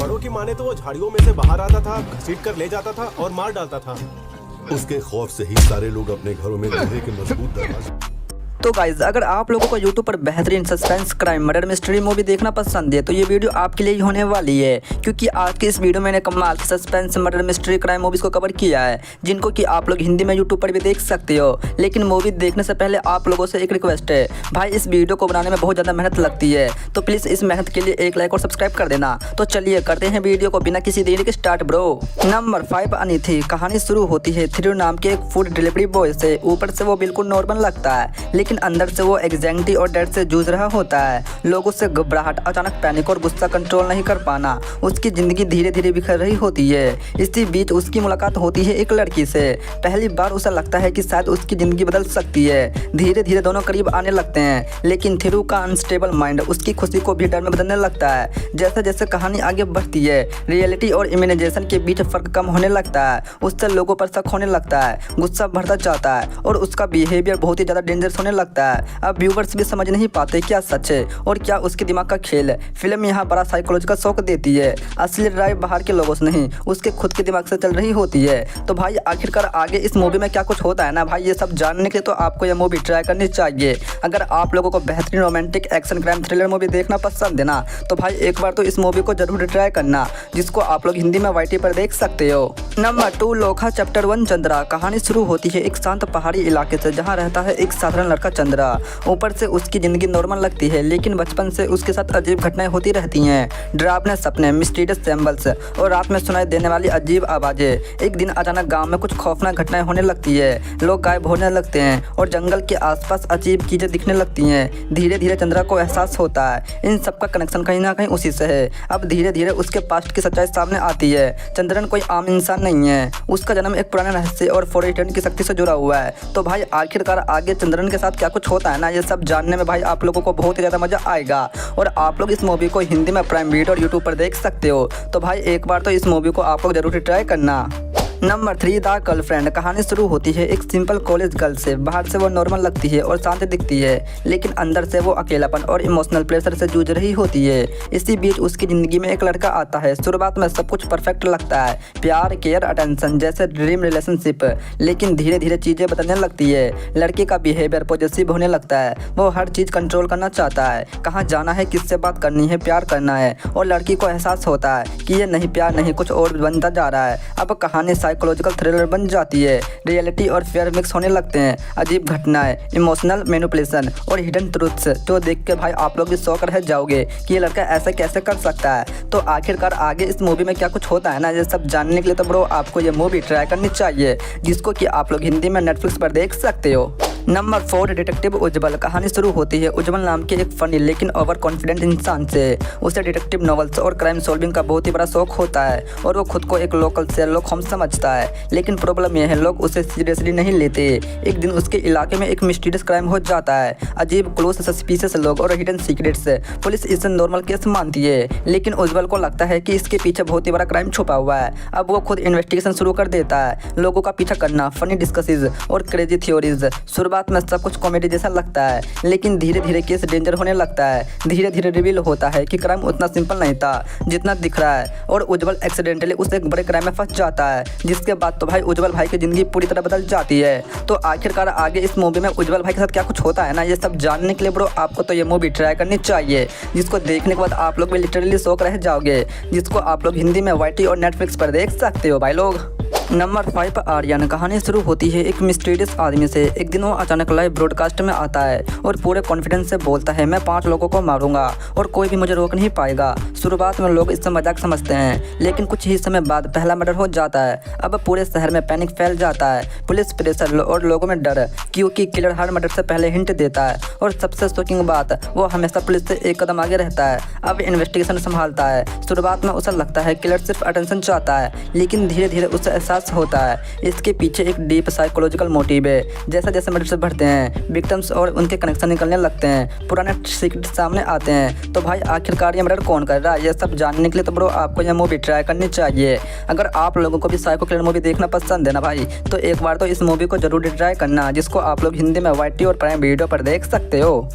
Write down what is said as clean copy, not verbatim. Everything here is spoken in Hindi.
बड़ों की माने तो वो झाड़ियों में से बाहर आता था, घसीट कर ले जाता था और मार डालता था। उसके खौफ से ही सारे लोग अपने घरों में लोहे के मजबूत दरवाजे। तो गाइज अगर आप लोगों को यूट्यूब पर बेहतरीन suspense crime murder mystery movie देखना पसंद है तो ये वीडियो आपके लिए ही होने वाली है, क्योंकि आज की इस वीडियो में मैंने कमाल की suspense murder mystery crime movies को कवर किया है, जिनको कि आप लोग हिंदी में यूट्यूब पर भी देख सकते हो। लेकिन मूवी देखने से पहले आप लोगों से एक रिक्वेस्ट है, भाई इस वीडियो को बनाने में बहुत ज़्यादा मेहनत लगती है, तो प्लीज़ इस मेहनत के लिए एक लाइक और सब्सक्राइब कर देना। तो चलिए करते हैं वीडियो को बिना किसी देरी के स्टार्ट ब्रो। नंबर 5 अनिथी। कहानी शुरू होती है थिरू नाम के एक फूड डिलीवरी बॉय से। ऊपर से वो बिल्कुल नॉर्मल लगता है, लेकिन अंदर से वो एंग्जाइटी और डर से जूझ रहा होता है। लोगों से घबराहट, अचानक पैनिक और गुस्सा कंट्रोल नहीं कर पाना, उसकी जिंदगी धीरे धीरे बिखर रही होती है। इसी बीच उसकी मुलाकात होती है एक लड़की से। पहली बार उसे लगता है कि शायद उसकी जिंदगी बदल सकती है। धीरे धीरे दोनों करीब आने लगते हैं, लेकिन थिरू का अनस्टेबल माइंड उसकी खुशी को भी डर में बदलने लगता है। जैसे जैसे कहानी आगे बढ़ती है, रियलिटी और इमेजिनेशन के बीच फर्क कम होने लगता है। उससे लोगों पर शक होने लगता है, गुस्सा बढ़ता जाता है और उसका बिहेवियर बहुत ही ज़्यादा डेंजरस होने लगता है। अब व्यूवर्स भी समझ नहीं पाते क्या सच है और क्या उसके दिमाग का खेल है। फिल्म यहाँ बड़ा साइकोलॉजिकल शॉक देती है। असली लड़ाई बाहर के लोगों से नहीं, उसके खुद के दिमाग से चल रही होती है। तो भाई आखिरकार आगे इस मूवी में क्या कुछ होता है ना भाई, ये सब जानने के लिए तो आपको ये मूवी ट्राई करनी चाहिए। अगर आप लोगों को बेहतरीन romantic action crime thriller movie देखना पसंद है ना, तो भाई एक बार तो इस मूवी को जरूर ट्राई करना, जिसको आप लोग हिंदी में वाईटी पर देख सकते हो। नंबर 2 लोखा चैप्टर 1 चंद्रा। कहानी शुरू होती है एक शांत पहाड़ी इलाके से, जहाँ रहता है एक साधारण लड़का चंद्रा। ऊपर से उसकी ज़िंदगी नॉर्मल लगती है, लेकिन बचपन से उसके साथ अजीब घटनाएं होती रहती हैं। डरावने सपने, मिस्टीरियस सिंबल्स और रात में सुनाई देने वाली अजीब आवाज़ें। एक दिन अचानक गांव में कुछ खौफनाक घटनाएं होने लगती है। लोग गायब होने लगते हैं और जंगल के आसपास अजीब चीज़ें दिखने लगती हैं। धीरे धीरे चंद्रा को एहसास होता है इन सब का कनेक्शन कहीं ना कहीं उसी से है। अब धीरे धीरे उसके पास्ट की सच्चाई सामने आती है। चंद्रन कोई आम इंसान नहीं है, उसका जन्म एक पुराने रहस्य और फॉरेन की शक्ति से जुड़ा हुआ है। तो भाई आखिरकार आगे चंद्रन के साथ क्या कुछ होता है ना, ये सब जानने में भाई आप लोगों को बहुत ही ज़्यादा मज़ा आएगा। और आप लोग इस मूवी को हिंदी में प्राइम वीडियो और यूट्यूब पर देख सकते हो। तो भाई एक बार तो इस मूवी को आप लोग जरूर ट्राई करना। Number 3 the girlfriend. कहानी शुरू होती है एक सिंपल कॉलेज गर्ल से। बाहर से वो नॉर्मल लगती है और शांत दिखती है, लेकिन अंदर से वो अकेलापन और इमोशनल प्रेशर से जूझ रही होती है। इसी बीच उसकी ज़िंदगी में एक लड़का आता है। शुरुआत में सब कुछ परफेक्ट लगता है, प्यार, केयर, अटेंशन जैसे ड्रीम रिलेशनशिप। लेकिन धीरे धीरे चीज़ें बदलने लगती है। लड़के का बिहेवियर पॉजिटिव होने लगता है, वो हर चीज़ कंट्रोल करना चाहता है, कहाँ जाना है, किससे बात करनी है, प्यार करना है। और लड़की को एहसास होता है कि ये नहीं प्यार नहीं, कुछ और बनता जा रहा है। अब कहानी साइकोलॉजिकल थ्रिलर बन जाती है। रियलिटी और फेयर मिक्स होने लगते हैं। अजीब घटनाएं, इमोशनल मैनिपुलेशन और हिडन ट्रूथ्स जो देख के भाई आप लोग भी शॉक रह जाओगे कि ये लड़का ऐसा कैसे कर सकता है। तो आखिरकार आगे इस मूवी में क्या कुछ होता है ना, ये सब जानने के लिए तो ब्रो आपको ये मूवी ट्राई करनी चाहिए, जिसको कि आप लोग हिंदी में नेटफ्लिक्स पर देख सकते हो। नंबर 4 डिटेक्टिव उज्जवल। कहानी शुरू होती है उज्जवल नाम के एक फनी लेकिन ओवर कॉन्फिडेंट इंसान से। उसे डिटेक्टिव नॉवेल्स और क्राइम सॉल्विंग का बहुत ही बड़ा शौक होता है और वो खुद को एक लोकल शेरलॉक होम्स समझता है। लेकिन प्रॉब्लम यह है, लोग उसे सीरियसली नहीं लेते। एक दिन उसके इलाके में एक मिस्टीरियस क्राइम हो जाता है। अजीब क्लोज, सस्पिशियस लोग और हिडन सीक्रेट्स। पुलिस इसे नॉर्मल केस मानती है, लेकिन उज्जवल को लगता है कि इसके पीछे बहुत ही बड़ा क्राइम छुपा हुआ है। अब वो खुद इन्वेस्टिगेशन शुरू कर देता है, लोगों का पीछा करना, फनी डिस्कसेस और क्रेजी थ्योरीज। शुरुआत में सब कुछ कॉमेडी जैसा लगता है, लेकिन धीरे धीरे केस डेंजर होने लगता है। धीरे धीरे रिवील होता है कि क्राइम उतना सिंपल नहीं था जितना दिख रहा है और उज्जवल एक्सीडेंटली उस एक बड़े क्राइम में फंस जाता है, जिसके बाद तो भाई उज्जवल भाई की जिंदगी पूरी तरह बदल जाती है। तो आखिरकार आगे इस मूवी में उज्जवल भाई के साथ क्या कुछ होता है ना, ये सब जानने के लिए ब्रो आपको तो ये मूवी ट्राई करनी चाहिए, जिसको देखने के बाद आप लोग भी लिटरली शॉक रह जाओगे, जिसको आप लोग हिंदी में वाईटी और नेटफ्लिक्स पर देख सकते हो भाई लोग। नंबर 5 आर्यन। कहानी शुरू होती है एक मिस्टीरियस आदमी से। एक दिन वो अचानक लाइव ब्रॉडकास्ट में आता है और पूरे कॉन्फिडेंस से बोलता है, मैं 5 लोगों को मारूंगा और कोई भी मुझे रोक नहीं पाएगा। शुरुआत में लोग इससे मजाक समझते हैं, लेकिन कुछ ही समय बाद पहला मर्डर हो जाता है। अब पूरे शहर में पैनिक फैल जाता है, पुलिस प्रेशर और लोगों में डर, क्योंकि किलर हर मर्डर से पहले हिंट देता है। और सबसे शॉकिंग बात, वो हमेशा पुलिस से एक कदम आगे रहता है। अब इन्वेस्टिगेशन संभालता है। शुरुआत में उसे लगता है किलर सिर्फ अटेंशन चाहता है, लेकिन धीरे धीरे उसे एहसास होता है इसके पीछे एक डीप साइकोलॉजिकल मोटिव है। जैसा जैसे मर्डर्स बढ़ते हैं, विक्टिम्स और उनके कनेक्शन निकलने लगते हैं, पुराने सीक्रेट सामने आते हैं। तो भाई आखिरकार ये मर्डर कौन कर रहा है, ये सब जानने के लिए तो ब्रो आपको ये मूवी ट्राई करनी चाहिए। अगर आप लोगों को भी साइको किलर मूवी देखना पसंद है ना भाई, तो एक बार तो इस मूवी को जरूर ट्राई करना, जिसको आप लोग हिंदी में वाईटी और प्राइम वीडियो पर देख सकते हो।